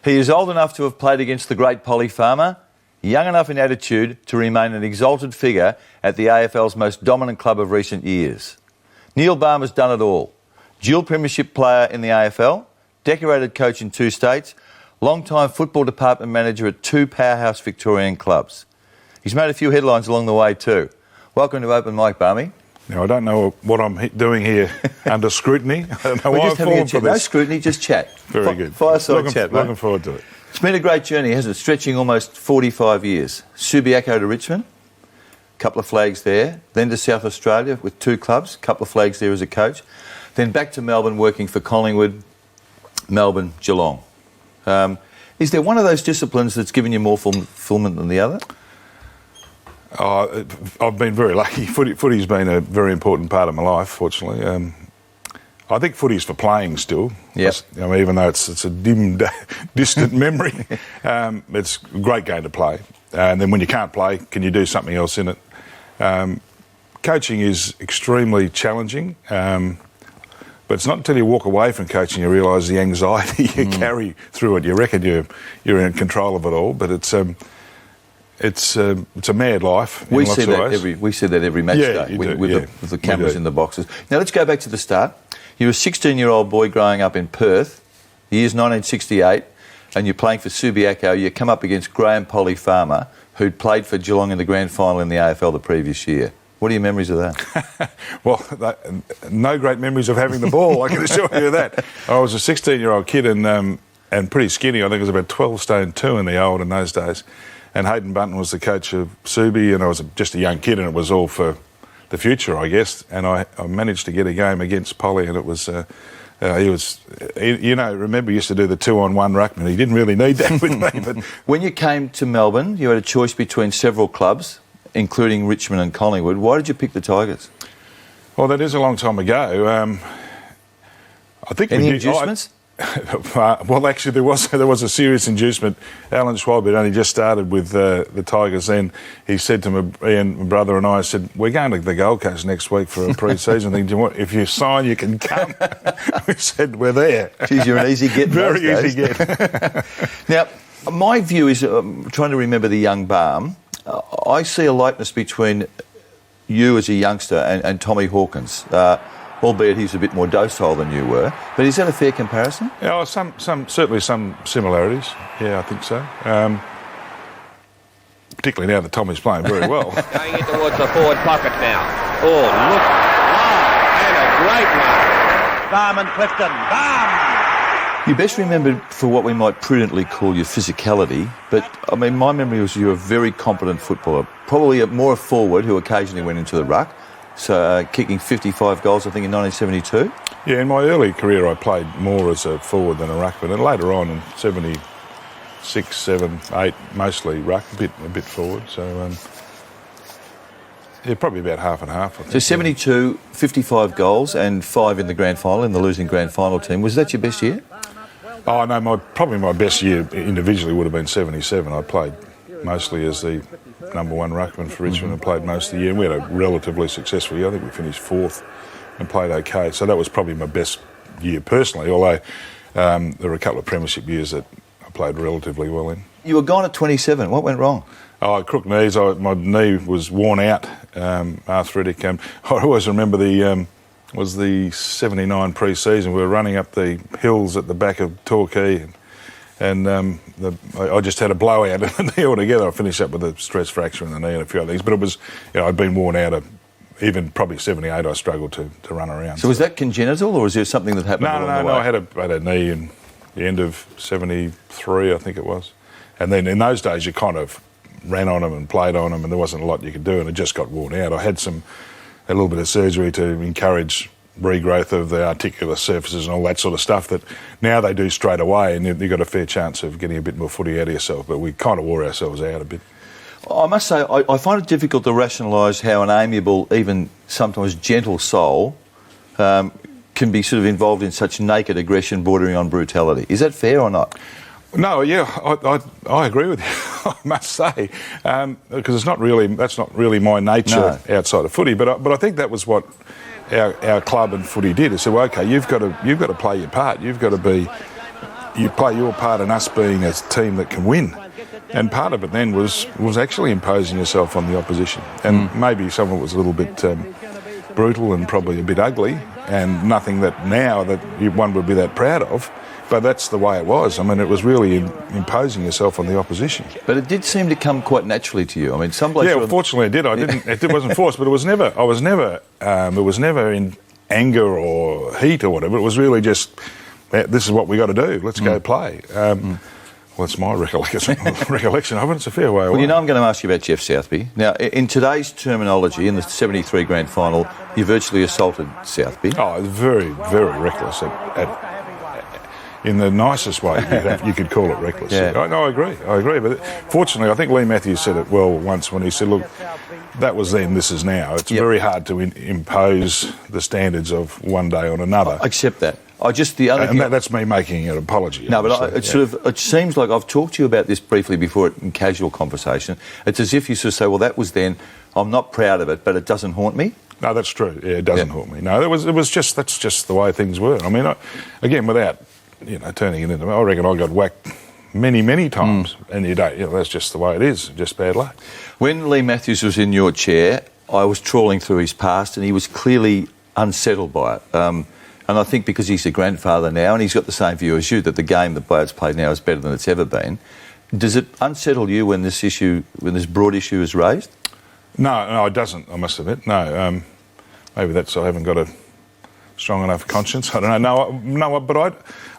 He is old enough to have played against the great Polly Farmer, young enough in attitude to remain an exalted figure at the AFL's most dominant club of recent years. Neil Balme has done it all. Dual premiership player in the AFL, decorated coach in 2 states, long-time football department manager at 2 powerhouse Victorian clubs. He's made a few headlines along the way too. Welcome to Open Mic, Balme. Now, I don't know what I'm doing here under scrutiny. I don't know why I've fallen for this. No scrutiny, just chat. Very good. Fireside chat, mate. Looking forward to it. It's been a great journey, hasn't it? Stretching almost 45 years. Subiaco to Richmond, a couple of flags there. Then to South Australia with 2 clubs, a couple of flags there as a coach. Then back to Melbourne working for Collingwood, Melbourne, Geelong. Is there one of those disciplines that's given you more fulfilment than the other? I've been very lucky. Footy's been a very important part of my life, fortunately. I think footy's for playing still. Yes. I mean, even though it's a dim, distant memory, it's a great game to play. And then when you can't play, can you do something else in it? Coaching is extremely challenging, but it's not until you walk away from coaching you realise the anxiety you carry through it. You reckon you're in control of it all, but it's a mad life. We see that every match day with the cameras in the boxes. Now let's go back to the start. You're a 16-year-old boy growing up in Perth. The year's 1968, and you're playing for Subiaco. You come up against Graham Polly Farmer, who'd played for Geelong in the grand final in the AFL the previous year. What are your memories of that? Well, no great memories of having the ball, I can assure you of that. I was a 16-year-old kid and pretty skinny. I think I was about 12 stone 2 in those days. And Hayden Bunton was the coach of Subi, and I was just a young kid, and it was all for the future, I guess. And I managed to get a game against Polly, and it was, he was, remember he used to do the 2-on-1 ruckman. He didn't really need that with me. But when you came to Melbourne, you had a choice between several clubs, including Richmond and Collingwood. Why did you pick the Tigers? Well, that is a long time ago. I think any inducements? Well, actually, there was a serious inducement. Alan Schwab had only just started with the Tigers then. He said to me, Ian, my brother and I, said, we're going to the Gold Coast next week for a pre-season thing. If you sign, you can come. We said, we're there. Geez, you're an easy get. Very easy get. Now, my view is, trying to remember the young Balme, I see a likeness between you as a youngster and Tommy Hawkins. Albeit he's a bit more docile than you were. But is that a fair comparison? Yeah, certainly some similarities. Yeah, I think so. Particularly now that Tommy's playing very well. Going in towards the forward pocket now. Oh, look. Wow, and a great one. Balme and Clifton. Balme! You're best remembered for what we might prudently call your physicality, but, I mean, my memory was you were a very competent footballer, probably more a forward who occasionally went into the ruck. So kicking 55 goals, I think, in 1972? Yeah, in my early career I played more as a forward than a ruckman, and later on in 76, 7, 8, mostly ruck, a bit forward. So, yeah, probably about half and half, I think. So 72, 55 goals and 5 in the grand final, in the losing grand final team. Was that your best year? Oh, no, probably my best year individually would have been 77. I played mostly as the number 1 ruckman for Richmond and played most of the year. And we had a relatively successful year. I think we finished 4th and played okay. So that was probably my best year personally, although there were a couple of premiership years that I played relatively well in. You were gone at 27. What went wrong? Oh, crook knees. My knee was worn out, arthritic. I always remember was the 79 pre-season. We were running up the hills at the back of Torquay and I just had a blowout in the knee altogether. I finished up with a stress fracture in the knee and a few other things. But it was, I'd been worn out. Even probably 78, I struggled to run around. So was that congenital, or was there something that happened along the way? No, I had a knee in the end of 73, I think it was. And then in those days, you kind of ran on them and played on them, and there wasn't a lot you could do, and it just got worn out. I had a little bit of surgery to encourage regrowth of the articular surfaces and all that sort of stuff that now they do straight away, and you've got a fair chance of getting a bit more footy out of yourself. But we kind of wore ourselves out a bit. I must say, I find it difficult to rationalise how an amiable, even sometimes gentle soul can be sort of involved in such naked aggression bordering on brutality. Is that fair or not? No, yeah, I agree with you, I must say, because that's not really my nature outside of footy. But I think that was what our club and footy did. It said, well, okay, you've got to play your part. You've got to you play your part in us being a team that can win. And part of it then was actually imposing yourself on the opposition. And maybe some of it was a little bit brutal and probably a bit ugly, and nothing that now that one would be that proud of. But that's the way it was. I mean, it was really imposing yourself on the opposition. But it did seem to come quite naturally to you. I mean, some blokes... Yeah, well, fortunately it did. I didn't. It wasn't forced, but it was never. It was never in anger or heat or whatever. It was really just, this is what we got to do. Let's go play. Well, that's my recollection of it. It's a fair way away. Well, you know, I'm going to ask you about Jeff Southby. Now, in today's terminology, in the 73 grand final, you virtually assaulted Southby. Oh, it was very, very reckless. In the nicest way, you could call it reckless. Yeah. No, I agree. But fortunately, I think Lee Matthews said it well once when he said, look, that was then, this is now. It's very hard to impose the standards of one day on another. I accept that. That's me making an apology. No, but it seems like I've talked to you about this briefly before in casual conversation. It's as if you sort of say, well, that was then, I'm not proud of it, but it doesn't haunt me. No, that's that's true. Yeah, it doesn't haunt me. No, that's just the way things were. I mean, again, without turning it into, I reckon I got whacked many, many times, and that's just the way it is, just bad luck. When Lee Matthews was in your chair, I was trawling through his past, and he was clearly unsettled by it. And I think because he's a grandfather now, and he's got the same view as you, that the game the players play now is better than it's ever been. Does it unsettle you when this broad issue is raised? No, it doesn't, I must admit. No, maybe that's I haven't got a strong enough conscience. I don't know. No, but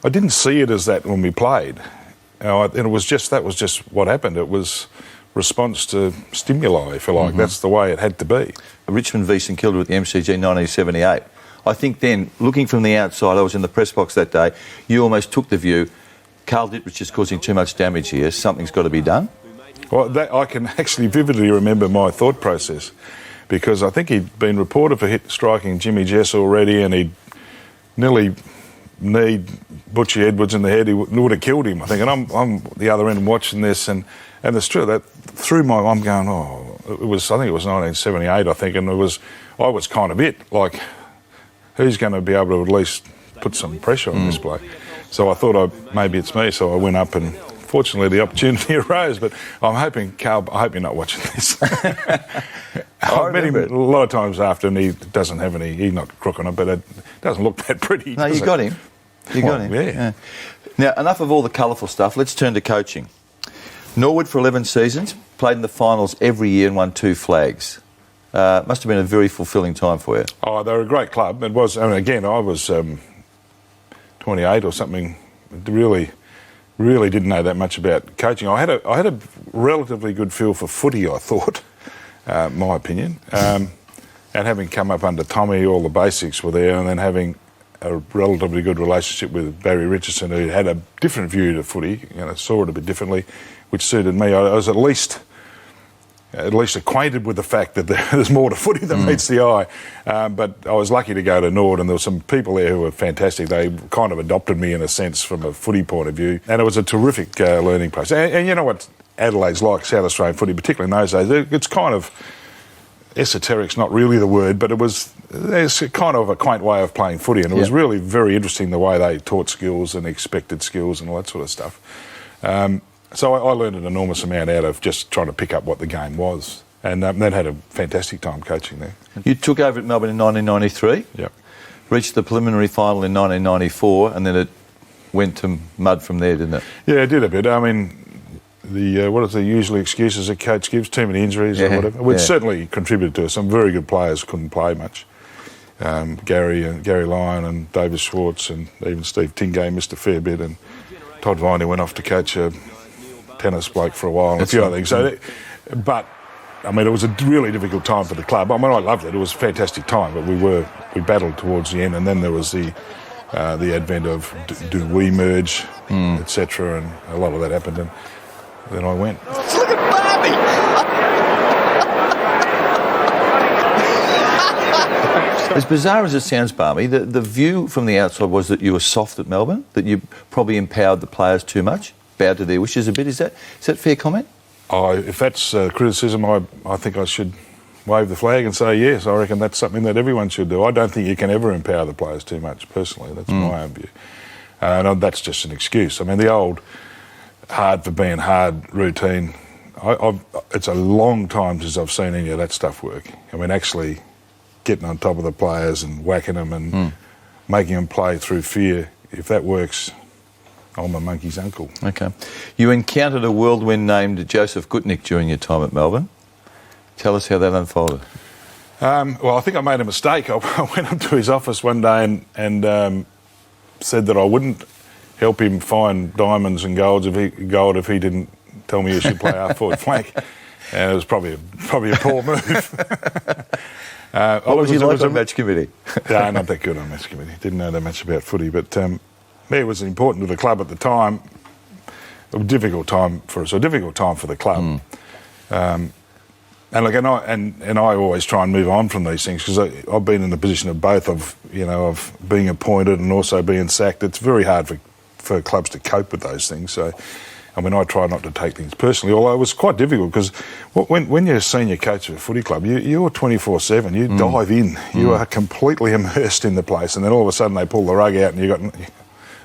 I didn't see it as that when we played. And it was just what happened. It was response to stimuli, if you like. That's the way it had to be. Richmond v St Kilda at the MCG 1978. I think then, looking from the outside, I was in the press box that day, you almost took the view, Carl Dittrich is causing too much damage here, something's got to be done. Well, I can actually vividly remember my thought process, because I think he'd been reported for striking Jimmy Jess already, and he'd nearly kneed Butchie Edwards in the head. He would have killed him, I think. And I'm the other end watching this, and it's true that through I'm going, I think it was 1978, I think, and I was kind of it, like, who's going to be able to at least put some pressure on this bloke? So I thought maybe it's me, so I went up, and fortunately the opportunity arose. But I'm hoping, Carl, I hope you're not watching this. I've met him a lot of times after, and he doesn't have he's not crook on it, but it doesn't look that pretty. No, you got him. You got him. Yeah. Now, enough of all the colourful stuff. Let's turn to coaching. Norwood for 11 seasons, played in the finals every year and won 2 flags. Must have been a very fulfilling time for you. Oh, they're a great club. It was. I mean, again, I was 28 or something. Really didn't know that much about coaching. I had a relatively good feel for footy, I thought, my opinion. And having come up under Tommy, all the basics were there, and then having a relatively good relationship with Barry Richardson, who had a different view to footy, saw it a bit differently, which suited me. I was at least acquainted with the fact that there's more to footy than meets the eye. But I was lucky to go to Nord, and there were some people there who were fantastic. They kind of adopted me in a sense from a footy point of view. And it was a terrific learning process. And you know what Adelaide's like, South Australian footy, particularly in those days, it's kind of, esoteric's not really the word, but there's kind of a quaint way of playing footy, and it was really very interesting the way they taught skills and expected skills and all that sort of stuff. So I learned an enormous amount out of just trying to pick up what the game was, and then had a fantastic time coaching there. You took over at Melbourne in 1993. Yep. Reached the preliminary final in 1994, and then it went to mud from there, didn't it? Yeah, it did a bit. I mean, what are the usual excuses a coach gives? Too many injuries or whatever. Which certainly contributed to it. Some very good players couldn't play much. Gary Lyon and David Schwartz, and even Steve Tingay missed a fair bit, and Todd Viney went off to coach a tennis bloke for a while, and a few other things. So, but I mean, it was a really difficult time for the club. I mean, I loved it. It was a fantastic time, but we battled towards the end, and then there was the advent of do we merge, etc., and a lot of that happened, and then I went. Look at Balme! As bizarre as it sounds, Balme, the view from the outside was that you were soft at Melbourne, that you probably empowered the players too much, bowed to their wishes a bit. Is that a fair comment? If that's criticism, I think I should wave the flag and say yes. I reckon that's something that everyone should do. I don't think you can ever empower the players too much, personally. That's my own view. And that's just an excuse. I mean, the old hard for being hard routine, it's a long time since I've seen any of that stuff work. I mean, actually getting on top of the players and whacking them and making them play through fear, if that works, I'm a monkey's uncle. Okay. You encountered a whirlwind named Joseph Gutnick during your time at Melbourne. Tell us how that unfolded. Well, I think I made a mistake. I went up to his office one day and said that I wouldn't help him find diamonds and gold if he didn't tell me he should play half forward flank. And it was probably a poor move. What was he like on match committee? Yeah, not that good on match committee. Didn't know that much about footy, but it was important to the club at the time. A difficult time for us, a difficult time for the club. And look, and I always try and move on from these things because I've been in the position of both of being appointed and also being sacked. It's very hard for clubs to cope with those things. So, I mean, I try not to take things personally, although it was quite difficult because when you're a senior coach of a footy club, you're 24/7. You dive in. You are completely immersed in the place, and then all of a sudden they pull the rug out, and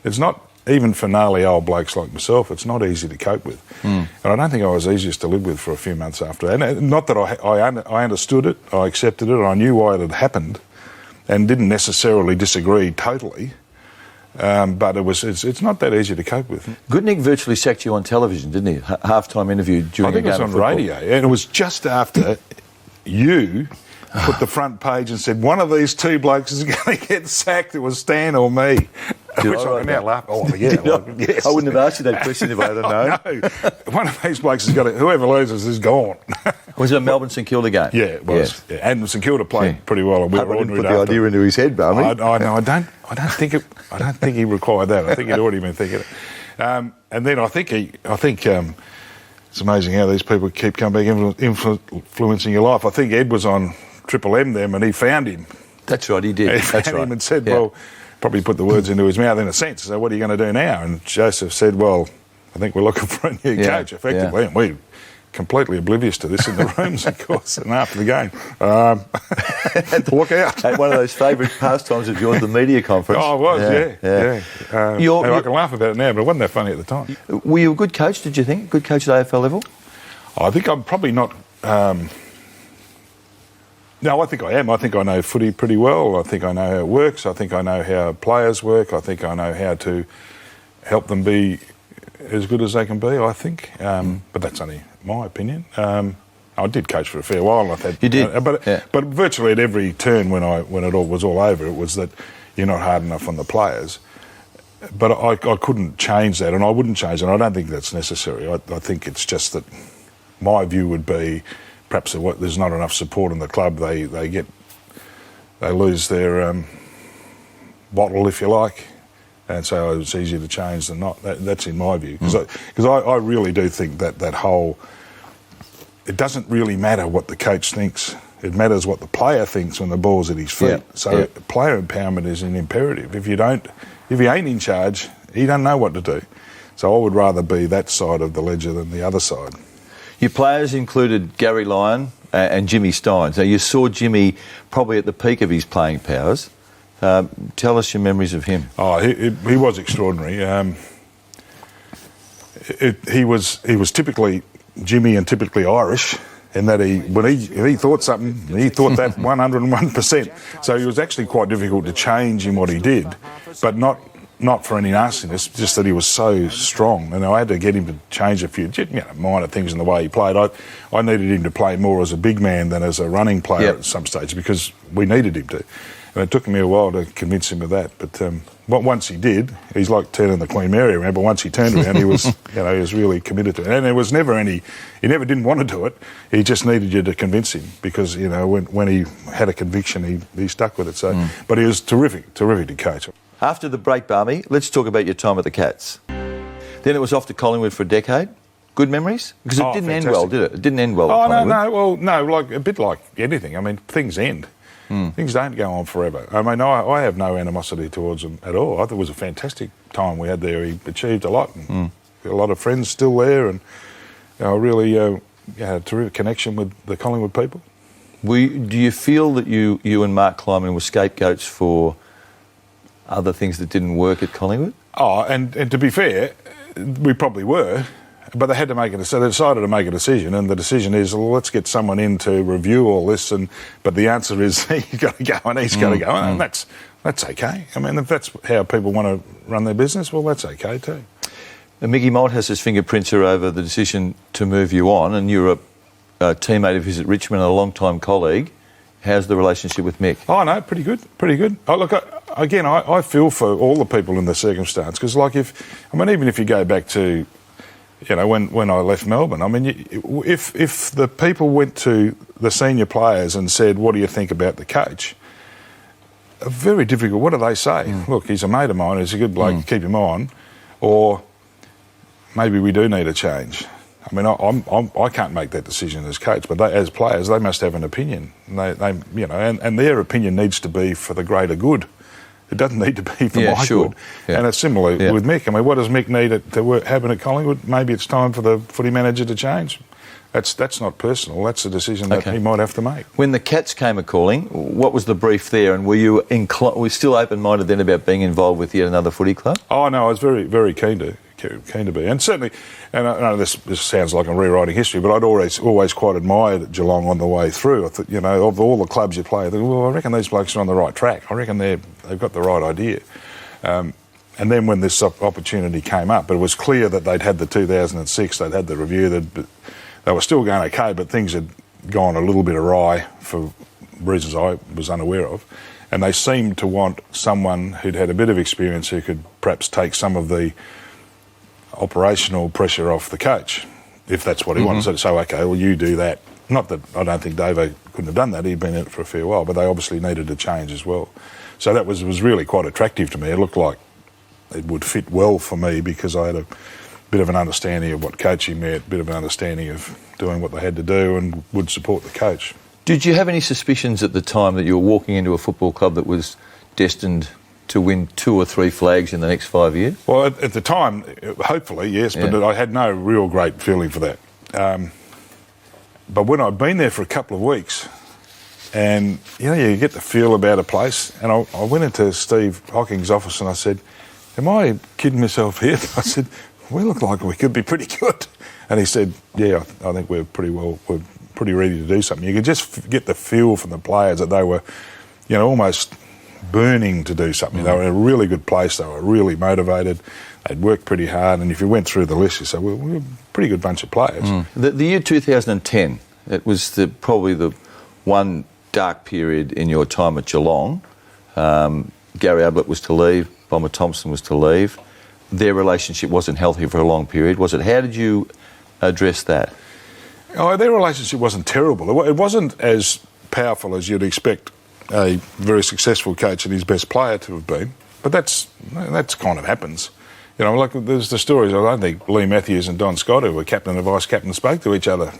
it's not. Even for gnarly old blokes like myself, it's not easy to cope with. And I don't think I was easiest to live with for a few months after. And not that I understood it, I accepted it, I knew why it had happened and didn't necessarily disagree totally. But it's not that easy to cope with. Gutnick virtually sacked you on television, didn't he? Half-time interview during a game of football. I think it was on radio, and it was just after you put the front page and said, one of these two blokes is going to get sacked. It was Stan or me. Which I can now laugh. Oh, yeah. Yes. I wouldn't have asked you that question if I had known. No. One of these blokes has got it. Whoever loses is gone. Was it a Melbourne St Kilda game? Yeah, it was. Yes. Yeah. And St Kilda played pretty well. And we were I didn't put the idea into his head, Balme. I don't think he required that. I think he'd already been thinking it. And then I think it's amazing how these people keep coming back influencing your life. I think Ed was on Triple M then, and he found him. That's right, he did. He found him and said, well, probably put the words into his mouth in a sense. So what are you going to do now? And Joseph said, well, I think we're looking for a new coach, effectively. Yeah. And we completely oblivious to this in the rooms, of course, and after the game. Look out. At one of those favourite pastimes of yours, the media conference. Oh, it was, yeah. I can laugh about it now, but it wasn't that funny at the time. Were you a good coach, did you think? Good coach at AFL level? I think I'm probably not... No, I think I am. I think I know footy pretty well. I think I know how it works. I think I know how players work. I think I know how to help them be as good as they can be, I think. But that's only my opinion. I did coach for a fair while. I thought, you did? But virtually at every turn when it all was all over, it was that you're not hard enough on the players. But I couldn't change that, and I wouldn't change it. I don't think that's necessary. I think it's just that my view would be... Perhaps there's not enough support in the club. They lose their bottle, if you like, and so it's easier to change than not. That's in my view, because I really do think that whole. It doesn't really matter what the coach thinks. It matters what the player thinks when the ball's at his feet. Player empowerment is an imperative. If you ain't in charge, he doesn't know what to do. So I would rather be that side of the ledger than the other side. Your players included Gary Lyon and Jimmy Steins. Now, you saw Jimmy probably at the peak of his playing powers. Tell us your memories of him. Oh, he was extraordinary. He was typically Jimmy and typically Irish in that if he thought something, he thought that 101%. So he was actually quite difficult to change in what he did, but not for any nastiness, just that he was so strong. And I had to get him to change a few minor things in the way he played. I needed him to play more as a big man than as a running player at some stage because we needed him to. And it took me a while to convince him of that. But once he did, he's like turning the Queen Mary around, but once he turned around, he was he was really committed to it. And there was never he never didn't want to do it. He just needed you to convince him because, when he had a conviction, he stuck with it. So, But he was terrific to coach. After the break, Balme, let's talk about your time at the Cats. Then it was off to Collingwood for a decade. Good memories? Because it didn't end well, did it? It didn't end well at Collingwood. No, a bit like anything. I mean, things end. Things don't go on forever. I mean, I have no animosity towards him at all. I thought it was a fantastic time we had there. He achieved a lot. And a lot of friends still there, and really had a terrific connection with the Collingwood people. Do you feel that you and Mark Kleiman were scapegoats for other things that didn't work at Collingwood? Oh, and to be fair, we probably were, but they had to make it. So they decided to make a decision, and the decision is, well, let's get someone in to review all this. But the answer is, you got to go, and he's got to go, and that's okay. I mean, if that's how people want to run their business, well, that's okay too. And Mickey Malthouse his fingerprints are over the decision to move you on, and you're a teammate of his at Richmond and a long-time colleague. How's the relationship with Mick? Oh, no, pretty good. Oh, look, I feel for all the people in the circumstance, because, like, even if you go back to, when I left Melbourne, I mean, if the people went to the senior players and said, what do you think about the coach? Very difficult. What do they say? Look, he's a mate of mine, he's a good bloke, keep him on. Or maybe we do need a change. I mean, I can't make that decision as coach, but as players, they must have an opinion. And their opinion needs to be for the greater good. It doesn't need to be for my good. Yeah. And it's similar with Mick. I mean, what does Mick need to happen at Collingwood? Maybe it's time for the footy manager to change. That's not personal. That's a decision that he might have to make. When the Cats came a-calling, what was the brief there? And were you still open-minded then about being involved with yet another footy club? Oh, no, I was very, very keen to be. And certainly, and I know this sounds like I'm rewriting history, but I'd always quite admired Geelong on the way through. I thought, of all the clubs you play, I thought, well, I reckon these blokes are on the right track. I reckon they've got the right idea. And then when this opportunity came up, it was clear that they'd had the 2006, they'd had the review, they were still going okay, but things had gone a little bit awry for reasons I was unaware of. And they seemed to want someone who'd had a bit of experience who could perhaps take some of the operational pressure off the coach, if that's what he wanted. So, okay, well, you do that. Not that I don't think Davo couldn't have done that. He'd been in it for a fair while, but they obviously needed a change as well. So that was really quite attractive to me. It looked like it would fit well for me because I had a bit of an understanding of what coaching meant, a bit of an understanding of doing what they had to do, and would support the coach. Did you have any suspicions at the time that you were walking into a football club that was destined to win 2 or 3 flags in the next 5 years? Well, at the time, hopefully, yes, but I had no real great feeling for that. But when I'd been there for a couple of weeks, and, you get the feel about a place, and I went into Steve Hocking's office and I said, am I kidding myself here? I said, we look like we could be pretty good. And he said, yeah, I think we're pretty ready to do something. You could just get the feel from the players that they were, almost burning to do something. They were in a really good place. They were really motivated. They'd worked pretty hard. And if you went through the list, you say, well, we're a pretty good bunch of players. The year 2010, it was probably the one dark period in your time at Geelong. Gary Ablett was to leave. Bomber Thompson was to leave. Their relationship wasn't healthy for a long period, was it? How did you address that? Oh, their relationship wasn't terrible. It wasn't as powerful as you'd expect a very successful coach and his best player to have been. But that's kind of happens. Like there's the stories. I don't think Lee Matthews and Don Scott, who were captain and vice captain, spoke to each other.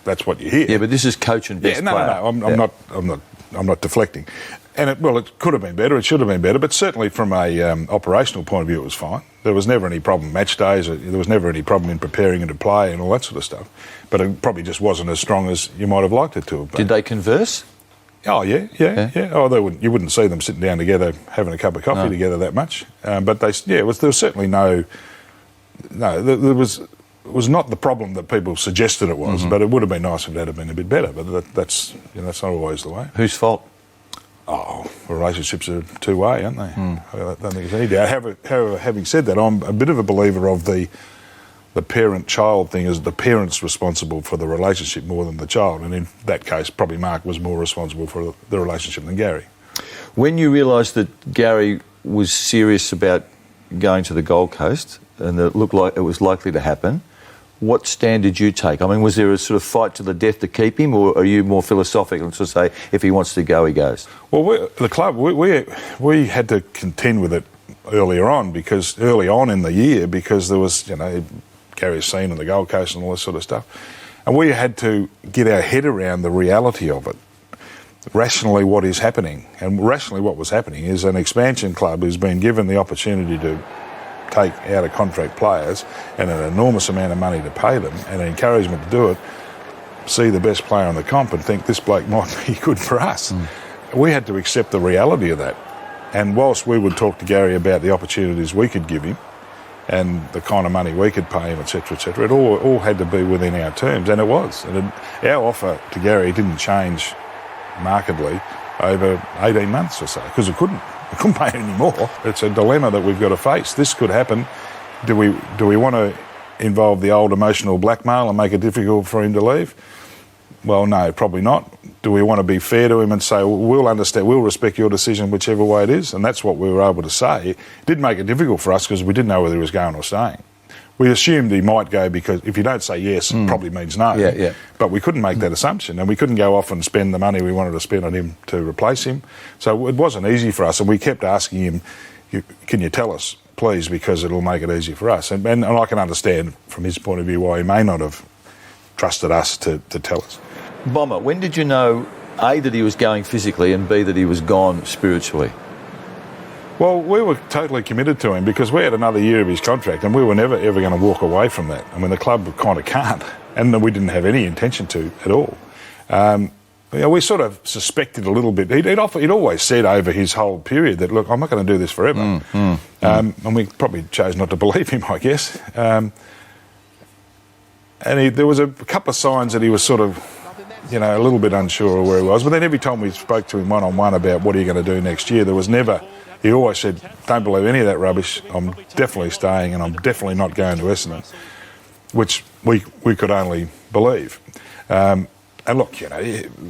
That's what you hear. Yeah, but this is coach and best player. No. I'm not deflecting. And it could have been better. It should have been better. But certainly from a operational point of view, it was fine. There was never any problem match days. There was never any problem in preparing and to play and all that sort of stuff. But it probably just wasn't as strong as you might have liked it to have been. Did they converse? Oh, yeah. Oh, you wouldn't see them sitting down together having a cup of coffee together that much. But there was certainly no, there was not the problem that people suggested it was, but it would have been nice if it had been a bit better. But that's not always the way. Whose fault? Oh, relationships are two-way, aren't they? I don't think there's any doubt. However, having said that, I'm a bit of a believer of the parent-child thing, is the parent's responsible for the relationship more than the child. And in that case, probably Mark was more responsible for the relationship than Gary. When you realised that Gary was serious about going to the Gold Coast and that it looked like it was likely to happen, what stand did you take? I mean, was there a sort of fight to the death to keep him, or are you more philosophical and sort of say, if he wants to go, he goes? Well, the club, we had to contend with it early on in the year, because there was, Gary's scene on the Gold Coast and all this sort of stuff. And we had to get our head around the reality of it. Rationally, what is happening? And rationally, what was happening is an expansion club who's been given the opportunity to take out of contract players and an enormous amount of money to pay them and an encouragement to do it, see the best player on the comp and think this bloke might be good for us. We had to accept the reality of that. And whilst we would talk to Gary about the opportunities we could give him and the kind of money we could pay him, etc., it all had to be within our terms, and it was. And our offer to Gary didn't change markedly over 18 months or so, because we couldn't pay any more. It's a dilemma that we've got to face. This could happen. Do we want to involve the old emotional blackmail and make it difficult for him to leave? Well, no, probably not. Do we want to be fair to him and say, well, we'll understand, we'll respect your decision whichever way it is? And that's what we were able to say. It did make it difficult for us because we didn't know whether he was going or staying. We assumed he might go because if you don't say yes, it probably means no. Yeah. But we couldn't make that assumption, and we couldn't go off and spend the money we wanted to spend on him to replace him. So it wasn't easy for us, and we kept asking him, can you tell us, please, because it'll make it easy for us. And I can understand from his point of view why he may not have trusted us to tell us. Bomber, when did you know, A, that he was going physically, and B, that he was gone spiritually? Well, we were totally committed to him because we had another year of his contract and we were never, ever going to walk away from that. I mean, the club kind of can't, and we didn't have any intention to at all. We sort of suspected a little bit. He'd always said over his whole period that, look, I'm not going to do this forever. And we probably chose not to believe him, I guess. And there was a couple of signs that he was sort of, a little bit unsure of where he was. But then every time we spoke to him one-on-one about what are you going to do next year, there was never... He always said, don't believe any of that rubbish. I'm definitely staying and I'm definitely not going to Essendon, which we could only believe. And look,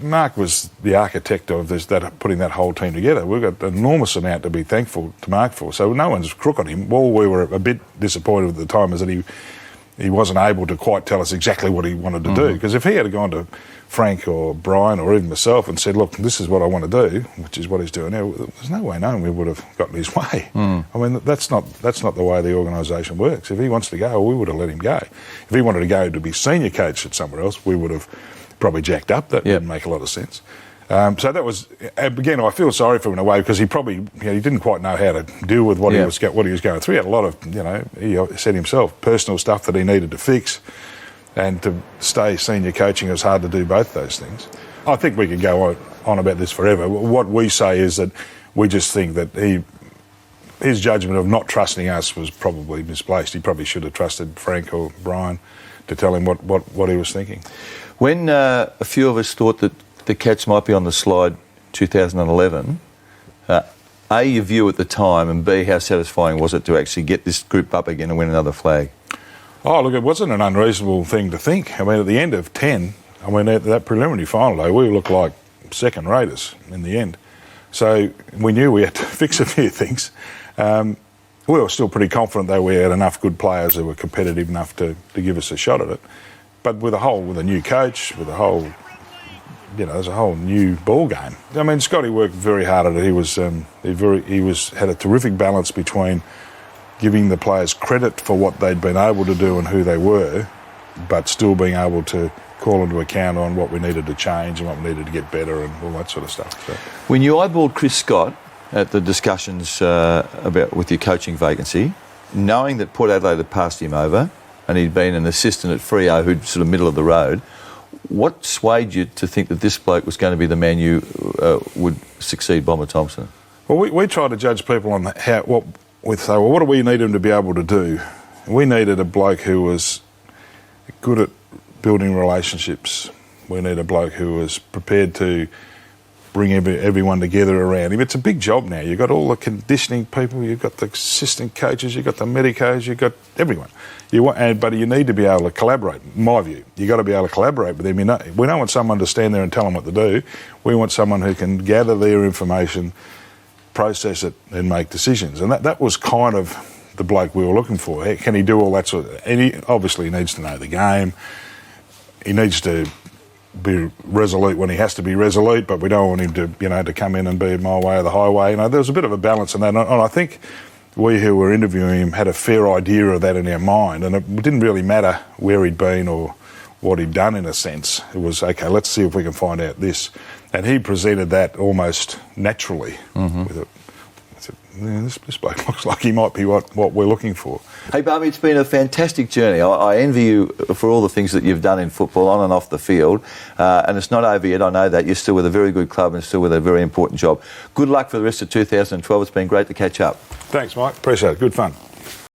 Mark was the architect of putting that whole team together. We've got an enormous amount to be thankful to Mark for. So no one's crook on him. All we were a bit disappointed at the time is that he wasn't able to quite tell us exactly what he wanted to do. Because if he had gone to Frank or Brian or even myself and said, look, this is what I want to do, which is what he's doing now, there's no way knowing we would have gotten his way. I mean, that's not the way the organisation works. If he wants to go, we would have let him go. If he wanted to go to be senior coach at somewhere else, we would have probably jacked up. That didn't make a lot of sense. So that was, again, I feel sorry for him in a way because he probably, he didn't quite know how to deal with what he was going through. He had a lot of, he said himself, personal stuff that he needed to fix. And to stay senior coaching, it was hard to do both those things. I think we could go on about this forever. What we say is that we just think that his judgment of not trusting us was probably misplaced. He probably should have trusted Frank or Brian to tell him what he was thinking. When a few of us thought that the Cats might be on the slide 2011, A, your view at the time, and B, how satisfying was it to actually get this group up again and win another flag? Oh, look, it wasn't an unreasonable thing to think. I mean, at the end of 10, at that preliminary final day, we looked like second raters in the end. So we knew we had to fix a few things. We were still pretty confident, though, we had enough good players who were competitive enough to give us a shot at it. But with a new coach, there's a whole new ball game. I mean, Scotty worked very hard at it. He had a terrific balance between giving the players credit for what they'd been able to do and who they were, but still being able to call into account on what we needed to change and what we needed to get better and all that sort of stuff. So. When you eyeballed Chris Scott at the discussions with your coaching vacancy, knowing that Port Adelaide had passed him over and he'd been an assistant at Freo who'd sort of middle of the road, what swayed you to think that this bloke was going to be the man you would succeed Bomber Thompson? Well, we try to judge people on what do we need him to be able to do? We needed a bloke who was good at building relationships. We need a bloke who was prepared to bring everyone together around him. It's a big job now. You've got all the conditioning people, you've got the assistant coaches, you've got the medicos, you've got everyone. But you need to be able to collaborate, in my view. You've got to be able to collaborate with them. We don't want someone to stand there and tell them what to do. We want someone who can gather their information, process it and make decisions. And that was kind of the bloke we were looking for. Can he do all that sort of... And he obviously needs to know the game. He needs to be resolute when he has to be resolute, but we don't want him to, to come in and be my way or the highway. There was a bit of a balance in that. And I think we who were interviewing him had a fair idea of that in our mind, and it didn't really matter where he'd been or what he'd done in a sense. It was, okay, let's see if we can find out this. And he presented that almost naturally with I said, yeah, this bloke looks like he might be what we're looking for. Hey, Balme, it's been a fantastic journey. I envy you for all the things that you've done in football, on and off the field. And it's not over yet, I know that. You're still with a very good club and still with a very important job. Good luck for the rest of 2012. It's been great to catch up. Thanks, Mike. Appreciate it. Good fun.